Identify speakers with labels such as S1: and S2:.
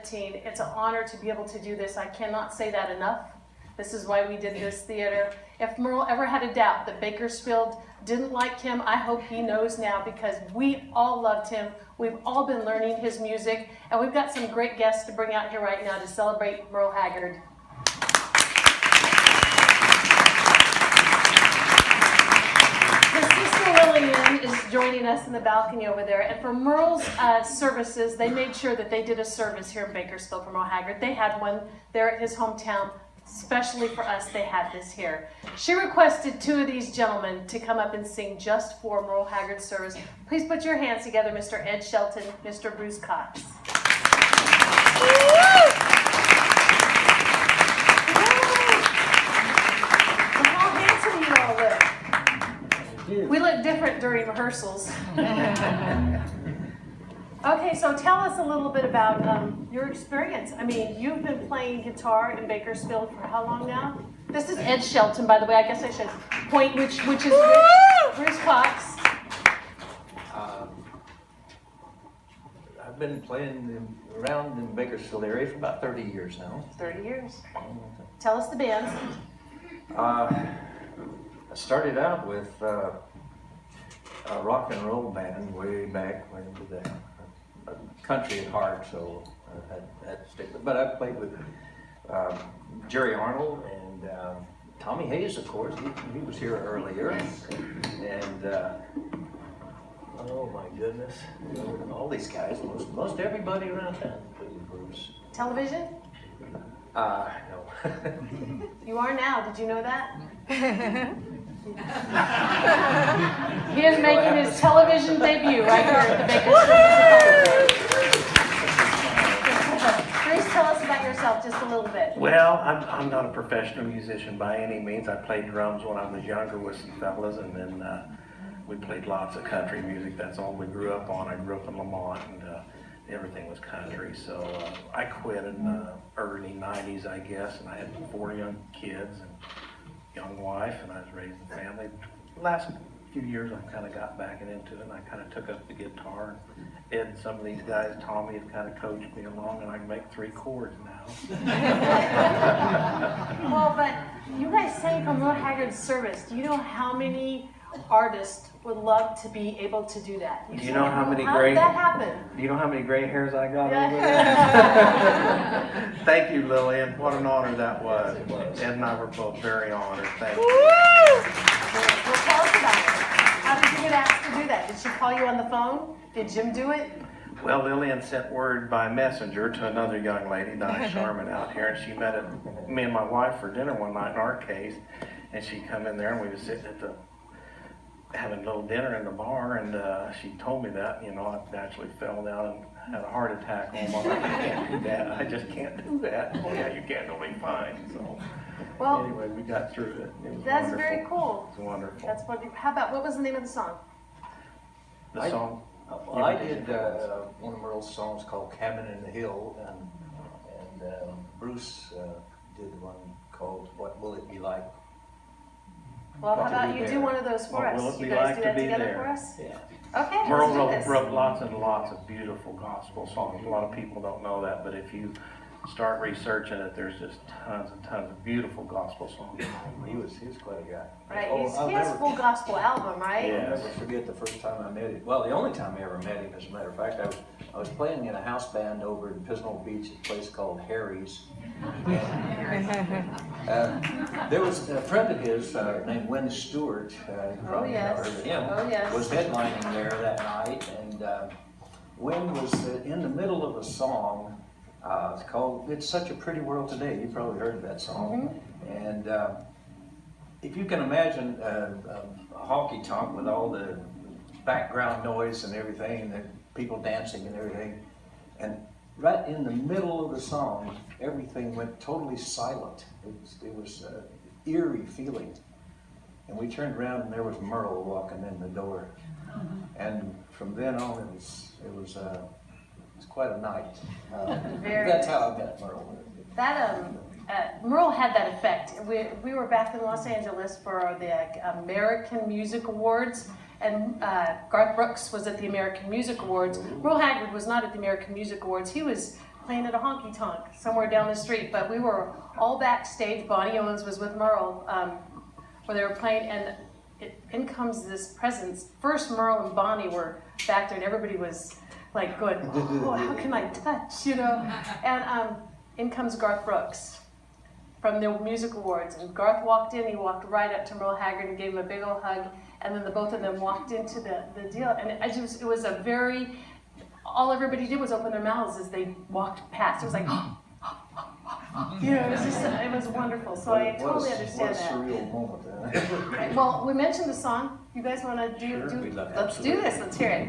S1: 2017. It's an honor to be able to do this. I cannot say that enough. This is why we did this theater. If Merle ever had a doubt that Bakersfield didn't like him, I hope he knows now, because we all loved him. We've all been learning his music, and we've got some great guests to bring out here right now to celebrate Merle Haggard. His sister Lillian is joining us in the balcony over there, and for Merle's services, they made sure that they did a service here in Bakersfield for Merle Haggard. They had one there at his hometown. Especially for us, they had this here. She requested two of these gentlemen to come up and sing just for Merle Haggard's service. Please put your hands together, Mr. Ed Shelton, Mr. Bruce Cox. How handsome you all look. We look different during rehearsals. Okay, so tell us a little bit about your experience. I mean, you've been playing guitar in Bakersfield for how long now? This is Ed Shelton, by the way. I guess I should point which is Bruce Cox.
S2: I've been playing around in the Bakersfield area for about 30 years now.
S1: 30 years. Tell us the bands.
S2: I started out with a rock and roll band way back when the country at heart, so that stick. But I played with Jerry Arnold and Tommy Hayes, of course. He was here earlier, and oh my goodness, all these guys, most everybody around town, including Bruce.
S1: Television?
S2: No.
S1: You are now. Did you know that? He is making his television debut right here at the Bakersfield. Bruce, tell us about yourself just a little bit.
S3: Well, I'm not a professional musician by any means. I played drums when I was younger with some fellas, and then we played lots of country music. That's all we grew up on. I grew up in Lamont, and everything was country. So I quit in the early 90s, I guess, and I had 4 young kids and young wife, and I was raising a family. The last few years, I kind of got back into it, and I kind of took up the guitar. Ed and some of these guys, Tommy, have kind of coached me along, and I can make 3 chords now.
S1: Well, but you guys sang from Merle Haggard's service. Do you know how many artists would love to be able to do that?
S3: Do you know how many
S1: How did that happen?
S3: Do you know how many gray hairs I got over there?
S1: Yeah.
S3: Thank you, Lillian. What an honor that was. Ed and I were both very honored. Thank you.
S1: Well, tell us about it. How did you get asked to do that? Did she call you on the phone? Did Jim do it?
S3: Well, Lillian sent word by messenger to another young lady, Donna Sharman, out here, and she met me and my wife for dinner one night in our case, and she come in there, and we was sitting at having a little dinner in the bar, and she told me that, you know, I actually fell down and had a heart attack. Oh, Mom, I can't do that. I just can't do that. Oh, yeah, you can't. It'll be fine. So,
S1: well,
S3: anyway, we got through it. It was
S1: that's
S3: wonderful.
S1: very cool.
S3: It's wonderful.
S1: That's what. How about, what was the name of the song?
S3: The song?
S2: Well, I did one of Merle's songs called Cabin in the Hill, and Bruce did one called What Will It Be Like?
S1: Well, how about you do one of those for us?
S3: What will it
S1: You
S3: be
S1: guys
S3: like
S1: do
S3: to
S1: that
S3: be
S1: together
S3: there?
S1: for us?
S2: Yeah.
S1: Okay,
S3: Merle
S1: let's do this.
S3: wrote lots and lots of beautiful gospel songs. A lot of people don't know that, but if you start researching it, there's just tons and tons of beautiful gospel songs.
S2: He was quite a guy.
S1: Right,
S2: Oh,
S1: he has a full gospel album, right?
S3: Yeah.
S2: I'll never forget the first time I met him. Well, the only time I ever met him, as a matter of fact, I was playing in a house band over in Pismo Beach, a place called Harry's. And, there was a friend of his named Wynn Stewart, you probably
S1: yes.
S2: heard of him,
S1: Oh, yes.
S2: was headlining there that night, and Wynn was in the middle of a song. It's called "It's Such a Pretty World Today." You probably heard of that song. Mm-hmm. And if you can imagine a honky tonk with all the background noise and everything, and the people dancing and everything, and right in the middle of the song, everything went totally silent. It was an eerie feeling. And we turned around, and there was Merle walking in the door. And from then on, it was quite a night. That's how I met Merle.
S1: That Merle had that effect. We were back in Los Angeles for the American Music Awards, and Garth Brooks was at the American Music Awards. Merle Haggard was not at the American Music Awards. He was playing at a honky tonk somewhere down the street, but we were all backstage. Bonnie Owens was with Merle, where they were playing, and in comes this presence. First, Merle and Bonnie were back there, and everybody was like going, oh, how can I touch, you know? And in comes Garth Brooks from the Music Awards, and Garth walked in. He walked right up to Merle Haggard and gave him a big old hug, and then the both of them walked into the deal, and it was a very, all everybody did was open their mouths as they walked past. It was like, you know, it was wonderful. So I totally understand that.
S2: What a surreal moment.
S1: Well, we mentioned the song. You guys want to do?
S2: Sure, we'd love to.
S1: Let's do this. Let's hear it.